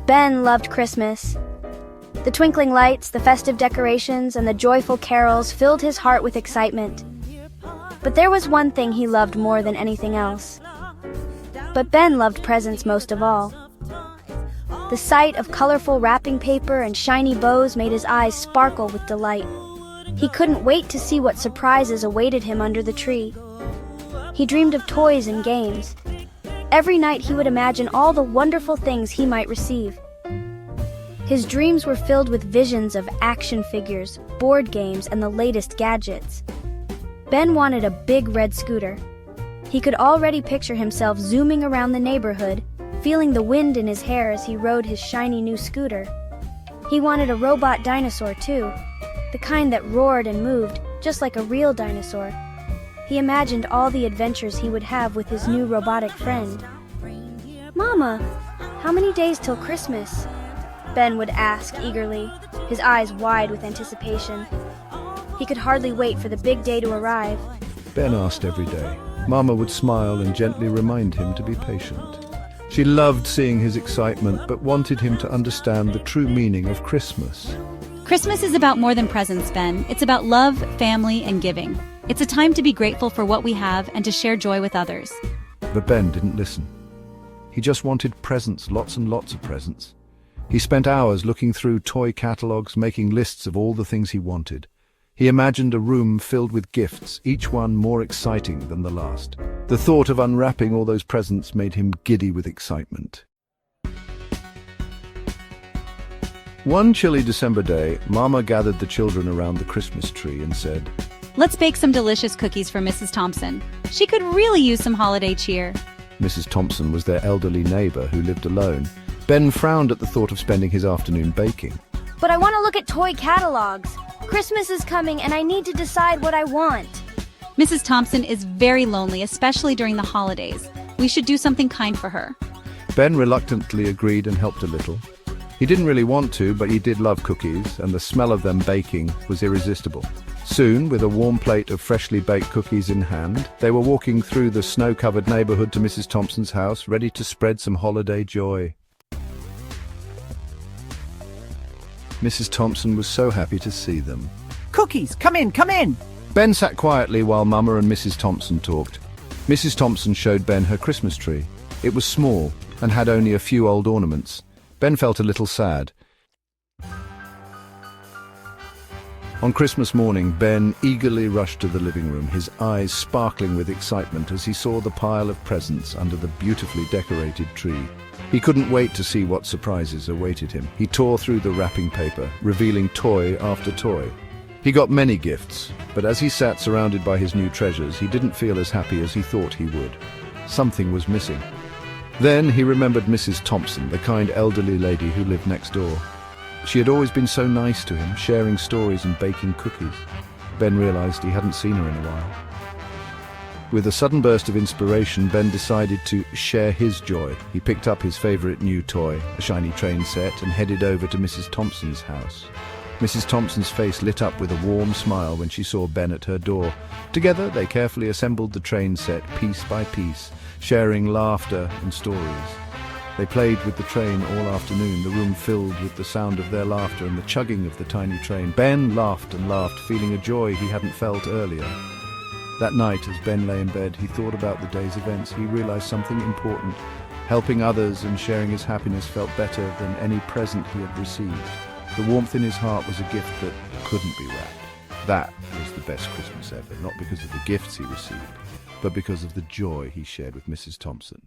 Ben loved Christmas. The twinkling lights, the festive decorations, and the joyful carols filled his heart with excitement. But there was one thing he loved more than anything else. But Ben loved presents most of all. The sight of colorful wrapping paper and shiny bows made his eyes sparkle with delight. He couldn't wait to see what surprises awaited him under the tree. He dreamed of toys and games. Every night he would imagine all the wonderful things he might receive. His dreams were filled with visions of action figures, board games, and the latest gadgets. Ben wanted a big red scooter. He could already picture himself zooming around the neighborhood, feeling the wind in his hair as he rode his shiny new scooter. He wanted a robot dinosaur too, the kind that roared and moved, just like a real dinosaur. He imagined all the adventures he would have with his new robotic friend. "Mama, how many days till Christmas?" Ben would ask eagerly, his eyes wide with anticipation. He could hardly wait for the big day to arrive. Ben asked every day. Mama would smile and gently remind him to be patient. She loved seeing his excitement, but wanted him to understand the true meaning of Christmas. Christmas is about more than presents, Ben. It's about love, family, and giving. It's a time to be grateful for what we have and to share joy with others. But Ben didn't listen. He just wanted presents, lots and lots of presents. He spent hours looking through toy catalogs, making lists of all the things he wanted. He imagined a room filled with gifts, each one more exciting than the last. The thought of unwrapping all those presents made him giddy with excitement. One chilly December day, Mama gathered the children around the Christmas tree and said, Let's bake some delicious cookies for Mrs. Thompson. She could really use some holiday cheer. Mrs. Thompson was their elderly neighbor who lived alone. Ben frowned at the thought of spending his afternoon baking. "But I want to look at toy catalogs. Christmas is coming and I need to decide what I want." Mrs. Thompson is very lonely, especially during the holidays. We should do something kind for her. Ben reluctantly agreed and helped a little. He didn't really want to, but he did love cookies, and the smell of them baking was irresistible. Soon, with a warm plate of freshly baked cookies in hand, they were walking through the snow-covered neighborhood to Mrs. Thompson's house, ready to spread some holiday joy. Mrs. Thompson was so happy to see them. "Cookies, come in, come in!" Ben sat quietly while Mama and Mrs. Thompson talked. Mrs. Thompson showed Ben her Christmas tree. It was small and had only a few old ornaments. Ben felt a little sad. On Christmas morning, Ben eagerly rushed to the living room, his eyes sparkling with excitement as he saw the pile of presents under the beautifully decorated tree. He couldn't wait to see what surprises awaited him. He tore through the wrapping paper, revealing toy after toy. He got many gifts, but as he sat surrounded by his new treasures, he didn't feel as happy as he thought he would. Something was missing. Then he remembered Mrs. Thompson, the kind elderly lady who lived next door. She had always been so nice to him, sharing stories and baking cookies. Ben realized he hadn't seen her in a while. With a sudden burst of inspiration, Ben decided to share his joy. He picked up his favorite new toy, a shiny train set, and headed over to Mrs. Thompson's house. Mrs. Thompson's face lit up with a warm smile when she saw Ben at her door. Together, they carefully assembled the train set piece by piece, sharing laughter and stories. They played with the train all afternoon, the room filled with the sound of their laughter and the chugging of the tiny train. Ben laughed and laughed, feeling a joy he hadn't felt earlier. That night, as Ben lay in bed, he thought about the day's events. He realized something important. Helping others and sharing his happiness felt better than any present he had received. The warmth in his heart was a gift that couldn't be wrapped. That was the best Christmas ever, not because of the gifts he received, but because of the joy he shared with Mrs. Thompson.